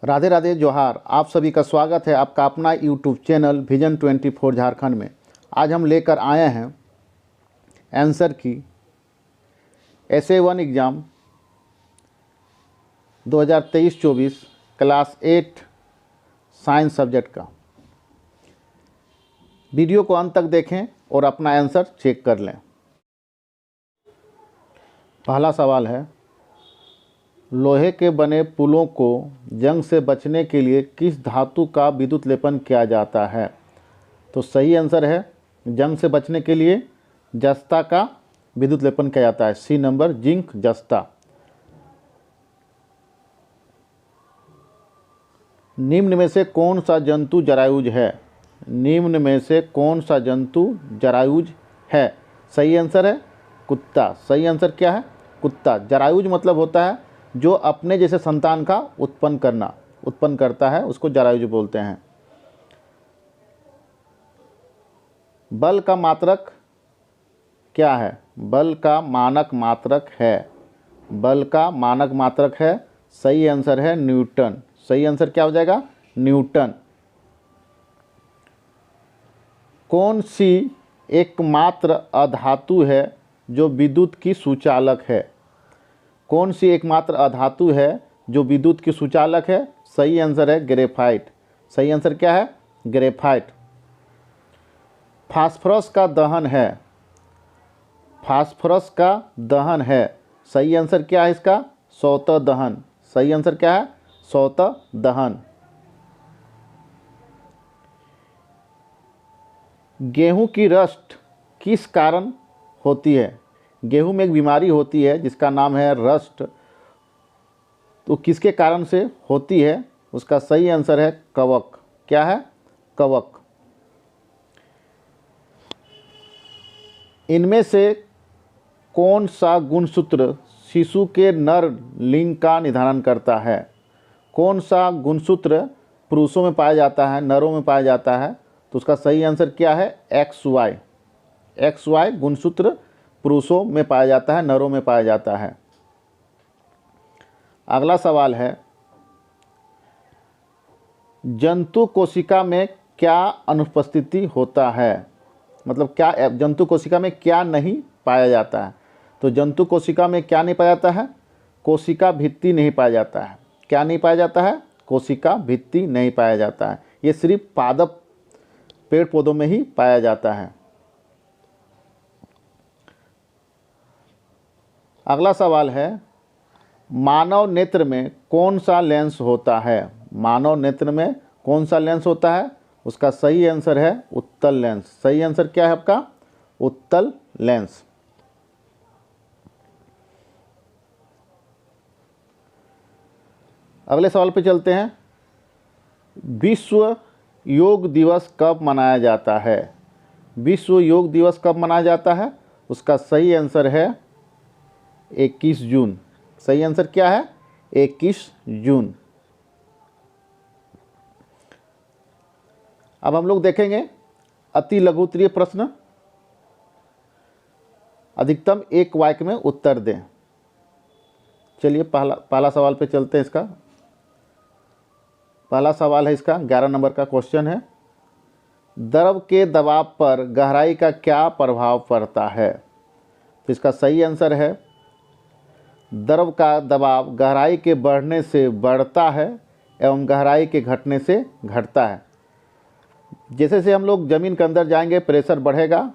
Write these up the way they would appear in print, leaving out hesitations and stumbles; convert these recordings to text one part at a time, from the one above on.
राधे राधे जोहार। आप सभी का स्वागत है आपका अपना यूट्यूब चैनल विजन 24 झारखंड में। आज हम लेकर आए हैं आंसर की SA1 exam 2023-24 class 8 science subject का। वीडियो को अंत तक देखें और अपना आंसर चेक कर लें। पहला सवाल है, लोहे के बने पुलों को जंग से बचने के लिए किस धातु का विद्युत लेपन किया जाता है? तो सही आंसर है जंग से बचने के लिए जस्ता का विद्युत लेपन किया जाता है। सी नंबर, जिंक जस्ता। निम्न में से कौन सा जंतु जरायुज है? निम्न में से कौन सा जंतु जरायुज है? सही आंसर है कुत्ता। सही आंसर क्या है? कुत्ता। जरायुज मतलब होता है जो अपने जैसे संतान का उत्पन्न करता है, उसको जरायुज बोलते हैं। बल का मात्रक क्या है? बल का मानक मात्रक है। बल का मानक मात्रक है। सही आंसर है न्यूटन। सही आंसर क्या हो जाएगा? न्यूटन। कौन सी एकमात्र अधातु है जो विद्युत की सुचालक है? कौन सी एकमात्र अधातु है जो विद्युत की सुचालक है? सही आंसर है ग्रेफाइट। सही आंसर क्या है? ग्रेफाइट। फास्फोरस का दहन है। फास्फोरस का दहन है। सही आंसर क्या है इसका? स्वतः दहन। सही आंसर क्या है? स्वतः दहन। गेहूं की रस्ट किस कारण होती है? गेहूं में एक बीमारी होती है जिसका नाम है रस्ट। तो किसके कारण से होती है? उसका सही आंसर है कवक। क्या है? कवक। इनमें से कौन सा गुणसूत्र शिशु के नर लिंग का निर्धारण करता है? कौन सा गुणसूत्र पुरुषों में पाया जाता है, नरों में पाया जाता है? तो उसका सही आंसर क्या है? XY। XY गुणसूत्र पुरुषों में पाया जाता है, नरों में पाया जाता है। अगला सवाल है, जंतु कोशिका में क्या अनुपस्थिति होता है? मतलब क्या जंतु कोशिका में क्या नहीं पाया जाता है? तो जंतु कोशिका में क्या नहीं पाया जाता है? कोशिका भित्ति नहीं पाया जाता है। क्या नहीं पाया जाता है? कोशिका भित्ति नहीं पाया जाता है। ये सिर्फ पादप पेड़ पौधों में ही पाया जाता है। अगला सवाल है, मानव नेत्र में कौन सा लेंस होता है? मानव नेत्र में कौन सा लेंस होता है? उसका सही आंसर है उत्तल लेंस। सही आंसर क्या है आपका? उत्तल लेंस। अगले सवाल पे चलते हैं, विश्व योग दिवस कब मनाया जाता है? विश्व योग दिवस कब मनाया जाता है? उसका सही आंसर है 21 जून। सही आंसर क्या है? 21 जून। अब हम लोग देखेंगे अति लघु उत्तरीय प्रश्न। अधिकतम एक वाक्य में उत्तर दें। चलिए पहला सवाल पे चलते हैं। इसका पहला सवाल है, इसका 11 नंबर का क्वेश्चन है, द्रव के दबाव पर गहराई का क्या प्रभाव पड़ता है? तो इसका सही आंसर है, द्रव का दबाव गहराई के बढ़ने से बढ़ता है एवं गहराई के घटने से घटता है। जैसे जैसे हम लोग ज़मीन के अंदर जाएंगे प्रेशर बढ़ेगा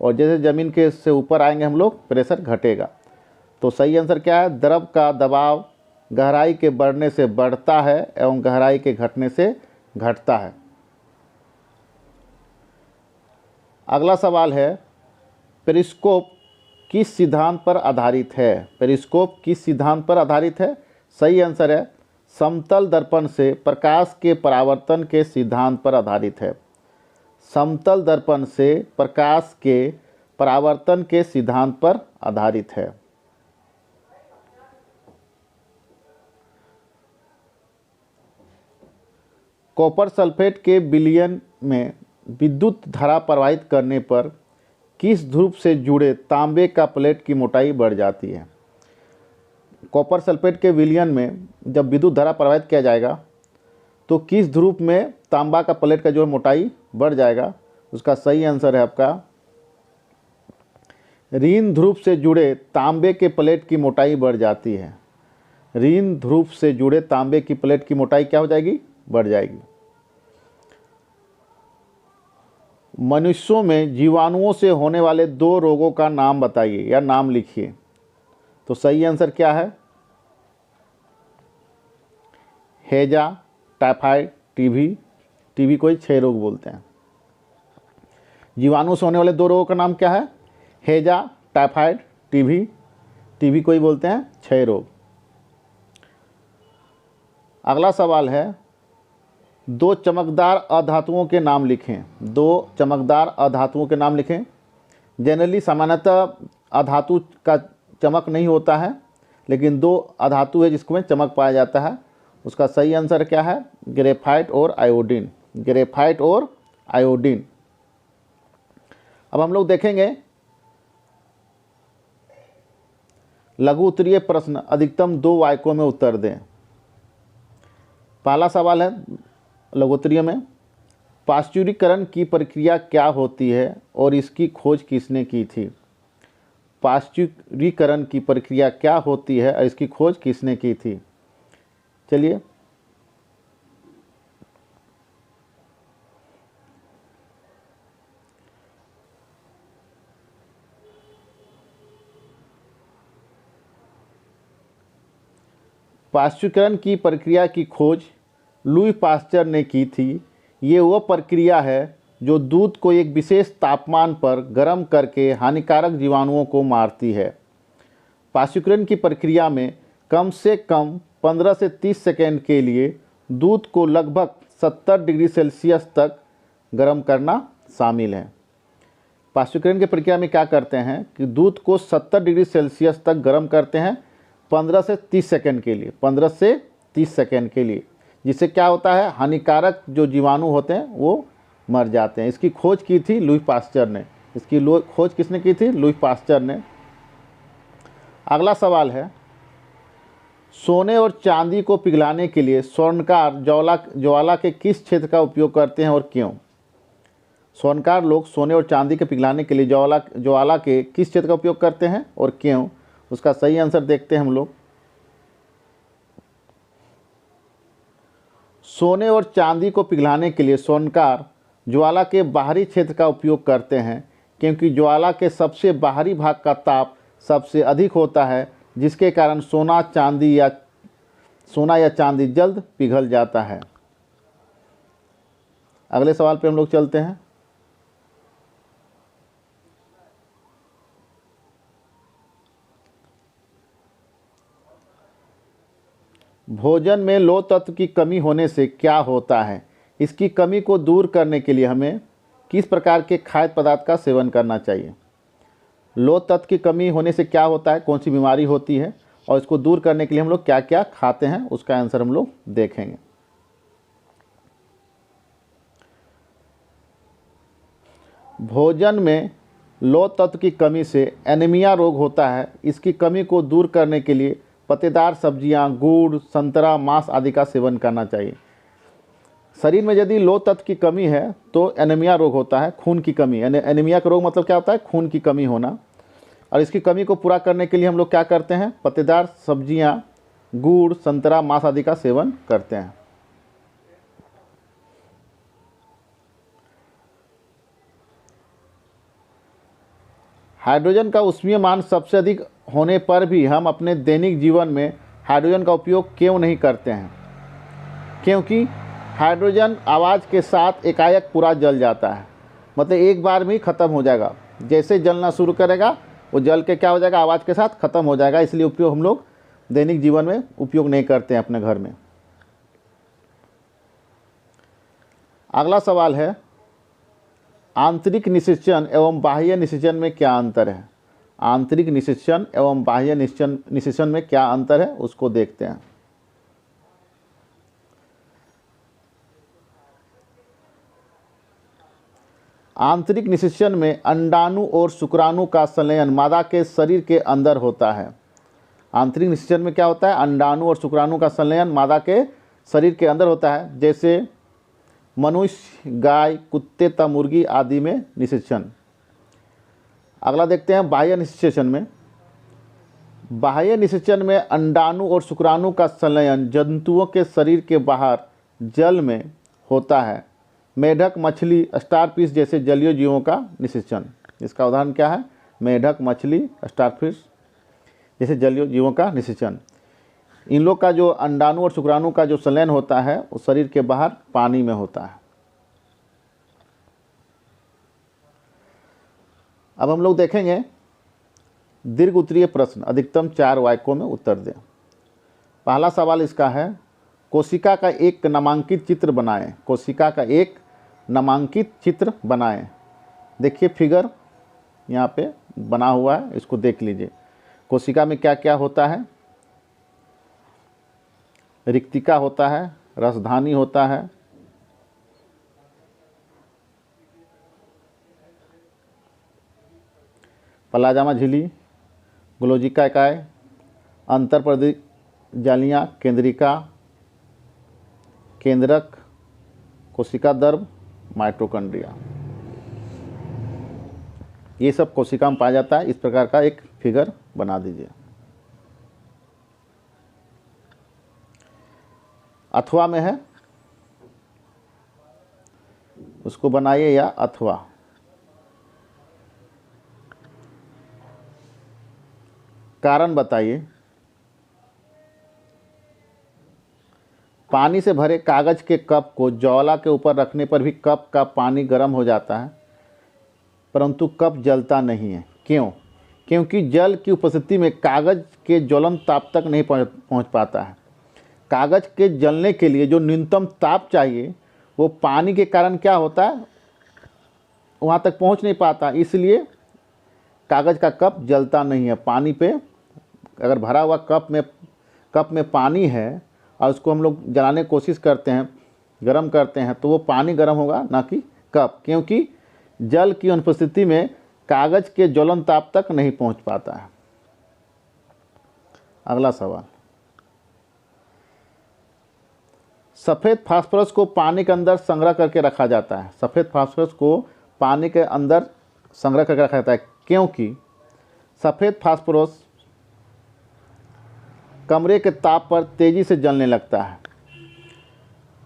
और जैसे ज़मीन के से ऊपर आएंगे हम लोग प्रेशर घटेगा। तो सही आंसर क्या है? द्रव का दबाव गहराई के बढ़ने से बढ़ता है एवं गहराई के घटने से घटता है। अगला सवाल है, पेरिस्कोप किस सिद्धांत पर आधारित है? पेरिस्कोप किस सिद्धांत पर आधारित है? सही आंसर है समतल दर्पण से प्रकाश के परावर्तन के सिद्धांत पर आधारित है। समतल दर्पण से प्रकाश के परावर्तन के सिद्धांत पर आधारित है। कॉपर सल्फेट के विलयन में विद्युत धारा प्रवाहित करने पर किस ध्रुव से जुड़े तांबे का प्लेट की मोटाई बढ़ जाती है? कॉपर सल्फेट के विलयन में जब विद्युत धारा प्रवाहित किया जाएगा तो किस ध्रुव में तांबा का प्लेट का जो है मोटाई बढ़ जाएगा? उसका सही आंसर है आपका ऋण ध्रुव से जुड़े तांबे के प्लेट की मोटाई बढ़ जाती है। ऋण ध्रुव से जुड़े तांबे की प्लेट की मोटाई क्या हो जाएगी? बढ़ जाएगी। मनुष्यों में जीवाणुओं से होने वाले 2 रोगों का नाम बताइए या नाम लिखिए। तो सही आंसर क्या है? हैजा, टाइफाइड, टीबी। टीबी को ही क्षय रोग बोलते हैं। जीवाणु से होने वाले 2 रोगों का नाम क्या है? हैजा, टाइफाइड, टीबी। टीबी को ही बोलते हैं क्षय रोग। अगला सवाल है 2 चमकदार अधातुओं के नाम लिखें। 2 चमकदार अधातुओं के नाम लिखें। जनरली सामान्यतः अधातु का चमक नहीं होता है, लेकिन 2 अधातु है जिसमें चमक पाया जाता है। उसका सही आंसर क्या है? ग्रेफाइट और आयोडीन। ग्रेफाइट और आयोडीन। अब हम लोग देखेंगे लघु उत्तरीय प्रश्न, अधिकतम 2 वाक्यों में उत्तर दें। पहला सवाल है लघु उत्तरीय में, पाश्चुरीकरण की प्रक्रिया क्या होती है और इसकी खोज किसने की थी? पाश्चुरीकरण की प्रक्रिया क्या होती है और इसकी खोज किसने की थी? चलिए पाश्चुरीकरण की प्रक्रिया की खोज लुई पास्चर ने की थी। ये वह प्रक्रिया है जो दूध को एक विशेष तापमान पर गर्म करके हानिकारक जीवाणुओं को मारती है। पाश्चुरीकरण की प्रक्रिया में कम से कम 15 से 30 सेकेंड के लिए दूध को लगभग 70 डिग्री सेल्सियस तक गर्म करना शामिल है। पाश्चुरीकरण की प्रक्रिया में क्या करते हैं कि दूध को 70 डिग्री सेल्सियस तक गर्म करते हैं 15 से 30 सेकेंड के लिए। 15 से 30 सेकेंड के लिए, जिससे क्या होता है, हानिकारक जो जीवाणु होते हैं वो मर जाते हैं। इसकी खोज की थी लुई पास्चर ने। इसकी खोज किसने की थी? लुई पास्चर ने। अगला सवाल है, सोने और चांदी को पिघलाने के लिए स्वर्णकार ज्वाला के किस क्षेत्र का उपयोग करते हैं और क्यों? स्वर्णकार लोग सोने और चांदी के पिघलाने के लिए ज्वाला के किस क्षेत्र का उपयोग करते हैं और क्यों? उसका सही आंसर देखते हैं हम लोग। सोने और चांदी को पिघलाने के लिए स्वर्णकार ज्वाला के बाहरी क्षेत्र का उपयोग करते हैं, क्योंकि ज्वाला के सबसे बाहरी भाग का ताप सबसे अधिक होता है, जिसके कारण सोना या चांदी जल्द पिघल जाता है। अगले सवाल पे हम लोग चलते हैं। भोजन में लौह तत्व की कमी होने से क्या होता है? इसकी कमी को दूर करने के लिए हमें किस प्रकार के खाद्य पदार्थ का सेवन करना चाहिए? लौह तत्व की कमी होने से क्या होता है, कौन सी बीमारी होती है और इसको दूर करने के लिए हम लोग क्या क्या खाते हैं, उसका आंसर हम लोग देखेंगे। भोजन में लौह तत्व की कमी से एनीमिया रोग होता है। इसकी कमी को दूर करने के लिए पत्तेदार सब्जियां, गुड़, संतरा, मांस आदि का सेवन करना चाहिए। शरीर में यदि लौह तत्व की कमी है तो एनीमिया रोग होता है, खून की कमी। एनीमिया का रोग मतलब क्या होता है? खून की कमी होना। और इसकी कमी को पूरा करने के लिए हम लोग क्या करते हैं? पत्तेदार सब्जियां, गुड़, संतरा, मांस आदि का सेवन करते हैं। हाइड्रोजन का ऊष्मीय मान सबसे अधिक होने पर भी हम अपने दैनिक जीवन में हाइड्रोजन का उपयोग क्यों नहीं करते हैं? क्योंकि हाइड्रोजन आवाज़ के साथ एकाएक पूरा जल जाता है, मतलब एक बार में ही ख़त्म हो जाएगा। जैसे जलना शुरू करेगा वो जल के क्या हो जाएगा? आवाज़ के साथ ख़त्म हो जाएगा। इसलिए उपयोग हम लोग दैनिक जीवन में उपयोग नहीं करते हैं अपने घर में। अगला सवाल है, आंतरिक निषेचन एवं बाह्य निषेचन में क्या अंतर है? आंतरिक निषेचन एवं बाह्य निषेचन में क्या अंतर है, उसको देखते हैं। आंतरिक निषेचन में अंडाणु और शुक्राणु का संलयन मादा के शरीर के अंदर होता है। आंतरिक निषेचन में क्या होता है? अंडाणु और शुक्राणु का संलयन मादा के शरीर के अंदर होता है, जैसे मनुष्य, गाय, कुत्ते तथा मुर्गी आदि में निषेचन। अगला देखते हैं बाह्य निषेचन में। बाह्य निषेचन में अंडाणु और शुक्राणु का संलयन जंतुओं के शरीर के बाहर जल में होता है। मेढक, मछली, स्टारफिश जैसे जलीय जीवों का निषेचन। इसका उदाहरण क्या है? मेढक, मछली, स्टारफिश जैसे जलीय जीवों का निषेचन। इन लोग का जो अंडाणु और शुक्राणु का जो संलयन होता है वो शरीर के बाहर पानी में होता है। अब हम लोग देखेंगे दीर्घ उत्तरीय प्रश्न, अधिकतम 4 वाक्यों में उत्तर दें। पहला सवाल इसका है, कोशिका का एक नामांकित चित्र बनाएं। कोशिका का एक नामांकित चित्र बनाएं। देखिए फिगर यहाँ पे बना हुआ है, इसको देख लीजिए। कोशिका में क्या क्या होता है? रिक्तिका होता है, रसधानी होता है, प्लाज्मा झिल्ली, गोल्गी इकाई, अंतर्प्रदिक जालियाँ, केंद्रिका, केंद्रक, कोशिका द्रव, माइटोकॉन्ड्रिया, ये सब कोशिका में पाया जाता है। इस प्रकार का एक फिगर बना दीजिए। अथवा में है, उसको बनाइए, या अथवा। कारण बताइए। पानी से भरे कागज के कप को ज्वाला के ऊपर रखने पर भी कप का पानी गर्म हो जाता है, परंतु कप जलता नहीं है। क्यों? क्योंकि जल की उपस्थिति में कागज के ज्वलन ताप तक नहीं पहुंच पाता है। कागज के जलने के लिए जो न्यूनतम ताप चाहिए वो पानी के कारण क्या होता है, वहाँ तक पहुँच नहीं पाता, इसलिए कागज का कप जलता नहीं है। पानी पे अगर भरा हुआ कप में पानी है और उसको हम लोग जलाने की कोशिश करते हैं, गर्म करते हैं, तो वो पानी गर्म होगा, ना कि कप, क्योंकि जल की अनुपस्थिति में कागज के ज्वलन ताप तक नहीं पहुंच पाता है। अगला सवाल, सफ़ेद फास्फोरस को पानी के अंदर संग्रह करके रखा जाता है। सफ़ेद फास्फोरस को पानी के अंदर संग्रह करके रखा जाता है क्योंकि सफ़ेद फास्फोरस कमरे के ताप पर तेज़ी से जलने लगता है।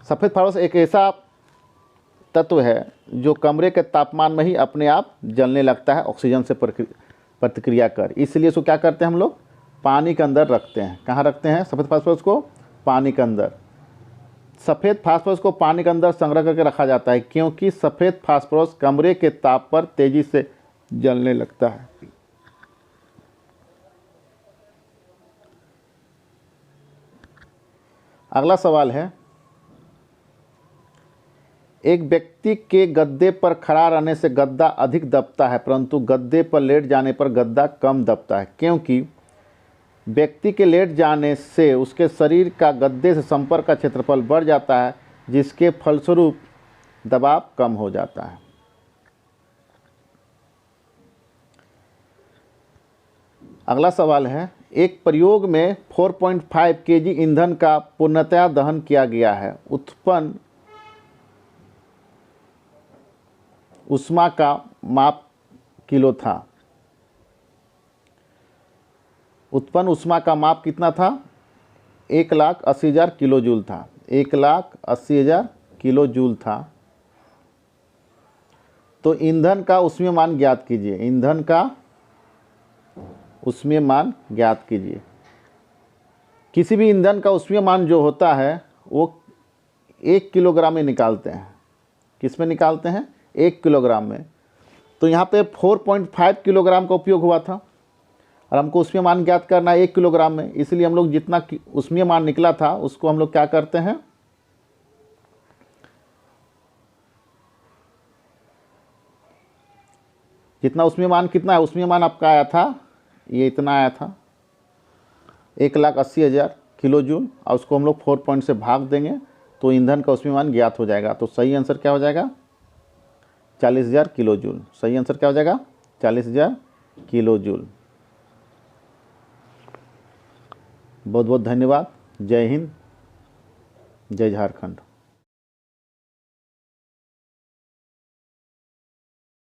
सफ़ेद फास्फोरस एक ऐसा तत्व है जो कमरे के तापमान में ही अपने आप जलने लगता है ऑक्सीजन से प्रतिक्रिया कर। इसलिए इसको क्या करते हैं हम लोग? पानी के अंदर रखते हैं। कहाँ रखते हैं सफ़ेद फास्फोरस को? पानी के अंदर। सफ़ेद फास्फोरस को पानी के अंदर संग्रह करके रखा जाता है क्योंकि सफ़ेद फास्फोरस कमरे के ताप पर तेज़ी से जलने लगता है। अगला सवाल है, एक व्यक्ति के गद्दे पर खड़ा रहने से गद्दा अधिक दबता है, परंतु गद्दे पर लेट जाने पर गद्दा कम दबता है। क्योंकि व्यक्ति के लेट जाने से उसके शरीर का गद्दे से संपर्क का क्षेत्रफल बढ़ जाता है, जिसके फलस्वरूप दबाव कम हो जाता है। अगला सवाल है, एक प्रयोग में 4.5 केजी ईंधन का पूर्णतया दहन किया गया है। उत्पन्न ऊष्मा का माप किलो था। उत्पन्न ऊष्मा का माप कितना था? 1,80,000 किलो जूल था। 1,80,000 किलो जूल था। तो ईंधन का ऊष्मीय मान ज्ञात कीजिए। ईंधन का ऊष्मीय मान ज्ञात कीजिए। किसी भी ईंधन का ऊष्मीय मान जो होता है वो 1 किलोग्राम में निकालते हैं। किस में निकालते हैं? 1 किलोग्राम में। तो यहाँ पे 4.5 किलोग्राम का उपयोग हुआ था और हमको ऊष्मीय मान ज्ञात करना है 1 किलोग्राम में। इसलिए हम लोग जितना ऊष्मीय मान निकला था उसको हम लोग क्या करते हैं, जितना ऊष्मीय मान कितना है, ऊष्मीय मान आपका आया था, ये इतना आया था 1,80,000 किलो जूल, और उसको हम लोग 4 पॉइंट से भाग देंगे तो ईंधन का ऊष्मीय मान ज्ञात हो जाएगा। तो सही आंसर क्या हो जाएगा? 40,000 किलो जूल। सही आंसर क्या हो जाएगा? 40,000 किलो जूल। बहुत बहुत धन्यवाद। जय हिंद। जय झारखंड।